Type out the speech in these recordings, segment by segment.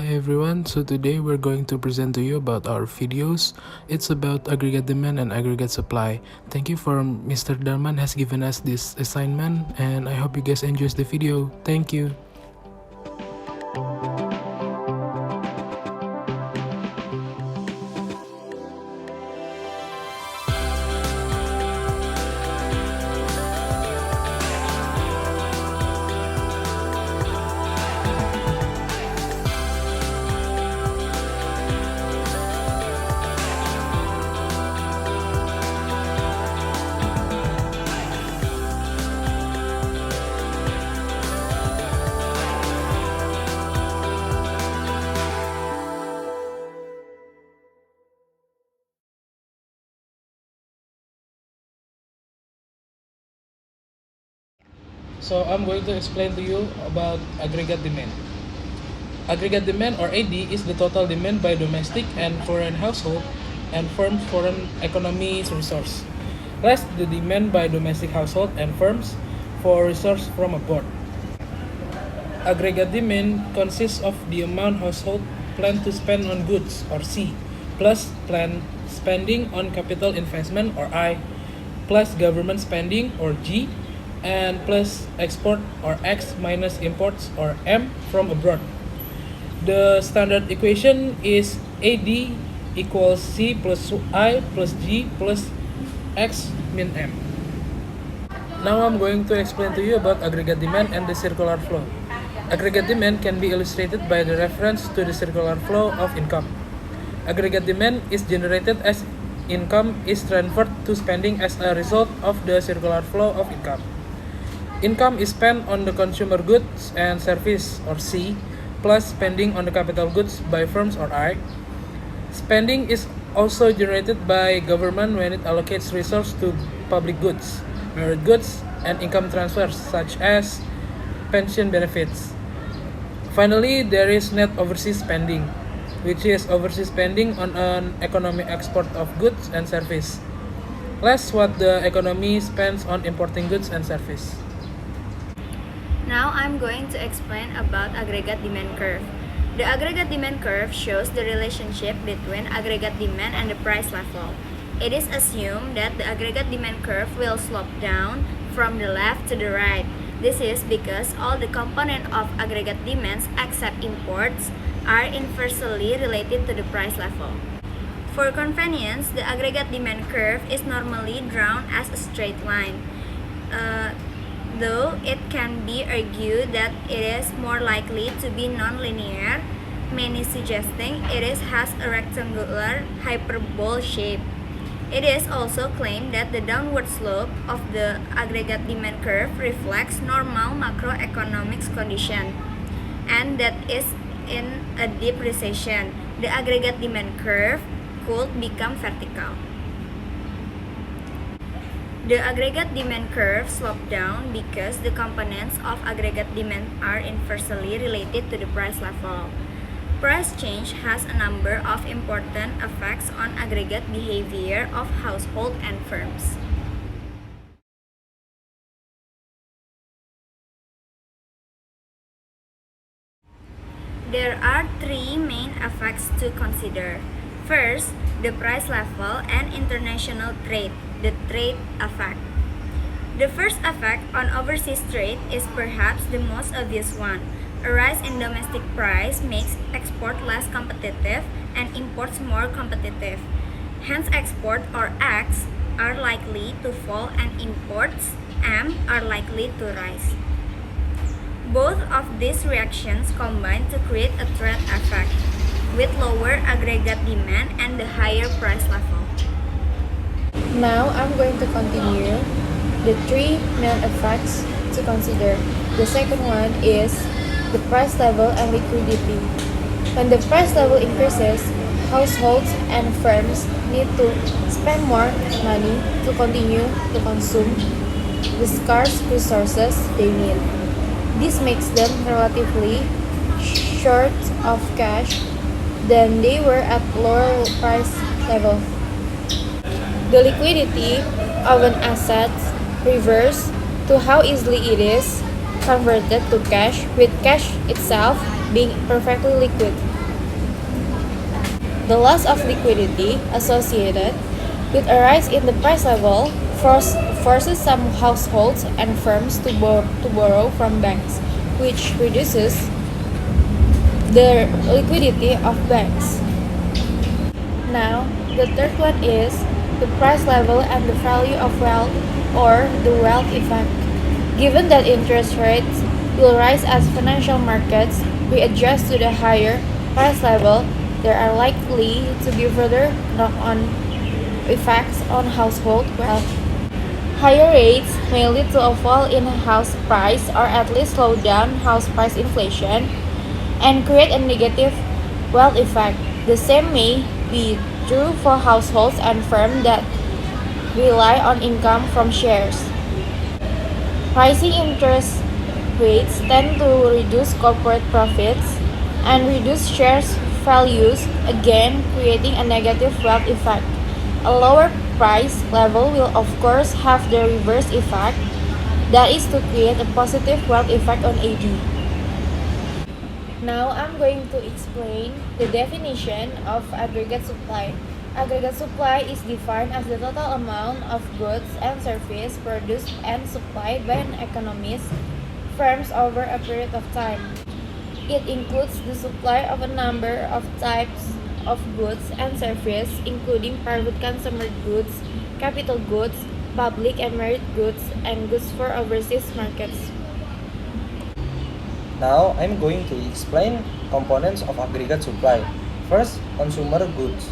Hi everyone, so today we're going to present to you about our videos. It's about aggregate demand and aggregate supply. Thank you for Mr. Darman has given us this assignment and I hope you guys enjoy the video. Thank you. So I'm going to explain to you about aggregate demand. Aggregate demand or AD is the total demand by domestic and foreign household and firms foreign economies resource, less the demand by domestic household and firms for resource from abroad. Aggregate demand consists of the amount household plan to spend on goods or C, plus planned spending on capital investment or I, plus government spending or G, and plus export or X minus imports or M from abroad. The standard equation is AD equals C plus I plus G plus X min M. Now I'm going to explain to you about aggregate demand and the circular flow. Aggregate demand can be illustrated by the reference to the circular flow of income. Aggregate demand is generated as income is transferred to spending as a result of the circular flow of income. Income is spent on the consumer goods and service or C, plus spending on the capital goods by firms or I. Spending is also generated by government when it allocates resources to public goods, merit goods, and income transfers such as pension benefits. Finally, there is net overseas spending, which is overseas spending on an economic export of goods and service, less what the economy spends on importing goods and service. Now I'm going to explain about aggregate demand curve. The aggregate demand curve shows the relationship between aggregate demand and the price level. It is assumed that the aggregate demand curve will slope down from the left to the right. This is because all the components of aggregate demands except imports are inversely related to the price level. For convenience, the aggregate demand curve is normally drawn as a straight line. Though it can be argued that it is more likely to be non-linear, many suggesting has a rectangular hyperbole shape. It is also claimed that the downward slope of the aggregate demand curve reflects normal macroeconomics condition, and that is in a deep recession, the aggregate demand curve could become vertical. The aggregate demand curve slopes down because the components of aggregate demand are inversely related to the price level. Price change has a number of important effects on aggregate behavior of households and firms. There are three main effects to consider. First, the price level and international trade, the trade effect. The first effect on overseas trade is perhaps the most obvious one. A rise in domestic price makes export less competitive and imports more competitive. Hence, export or X are likely to fall and imports M are likely to rise. Both of these reactions combine to create a trade effect with lower aggregate demand and the higher price level. Now I'm going to continue the three main effects to consider. The second one is the price level and liquidity. When the price level increases, households and firms need to spend more money to continue to consume the scarce resources they need. This makes them relatively short of cash than they were at lower price level. The liquidity of an asset refers to how easily it is converted to cash, with cash itself being perfectly liquid. The loss of liquidity associated with a rise in the price level forces some households and firms to borrow from banks, which reduces the liquidity of banks. Now, the third one is the price level and the value of wealth, or the wealth effect. Given that interest rates will rise as financial markets readjust to the higher price level, there are likely to be further knock-on effects on household wealth. Higher rates may lead to a fall in house price or at least slow down house price inflation and create a negative wealth effect. The same may be true for households and firms that rely on income from shares. Rising interest rates tend to reduce corporate profits and reduce shares values, again creating a negative wealth effect. A lower price level will of course have the reverse effect, that is to create a positive wealth effect on AD. Now I'm going to explain the definition of aggregate supply. Aggregate supply is defined as the total amount of goods and services produced and supplied by an economy's firms over a period of time. It includes the supply of a number of types of goods and services, including private consumer goods, capital goods, public and merit goods, and goods for overseas markets. Now I'm going to explain components of aggregate supply. First, consumer goods.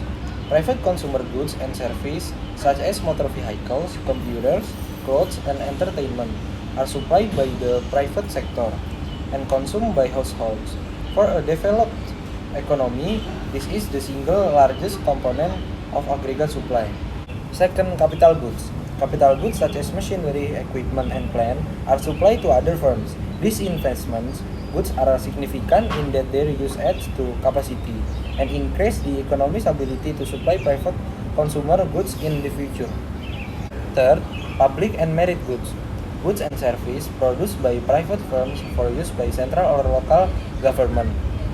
Private consumer goods and services such as motor vehicles, computers, clothes, and entertainment are supplied by the private sector and consumed by households. For a developed economy, this is the single largest component of aggregate supply. Second, capital goods. Capital goods such as machinery, equipment, and plant are supplied to other firms. These investments goods are significant in that their use adds to capacity and increase the economy's ability to supply private consumer goods in the future. Third, public and merit goods. Goods and services produced by private firms for use by central or local government,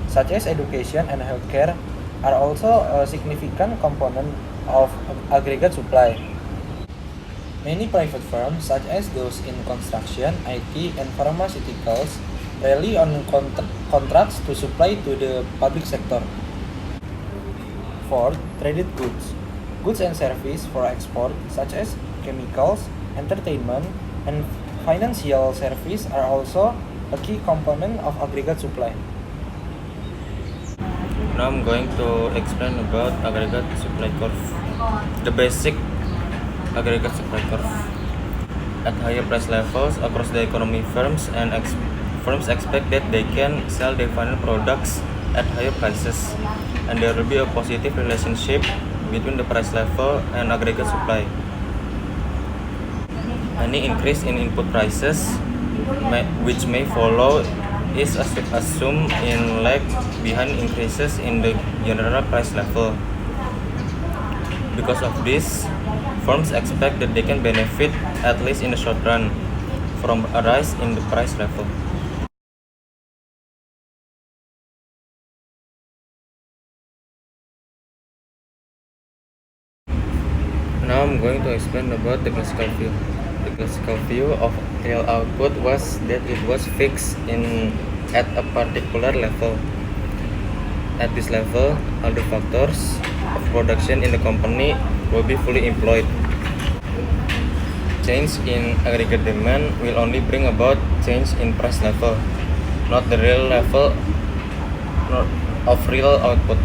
such as education and healthcare, are also a significant component of aggregate supply. Many private firms, such as those in construction, IT, and pharmaceuticals, rely on contracts to supply to the public sector. Fourth, traded goods. Goods and services for export, such as chemicals, entertainment, and financial services are also a key component of aggregate supply. Now I'm going to explain about aggregate supply curve. The basic aggregate supply curve. At higher price levels across the economy, firms expect that they can sell their final products at higher prices, and there will be a positive relationship between the price level and aggregate supply. Any increase in input prices which may follow is assumed in lag behind increases in the general price level. Because of this, firms expect that they can benefit, at least in the short run, from a rise in the price level. Now I'm going to explain about the classical view. The classical view of real output was that it was fixed at a particular level. At this level, all the factors of production in the company will be fully employed. Change in aggregate demand will only bring about change in price level, not the real level of real output.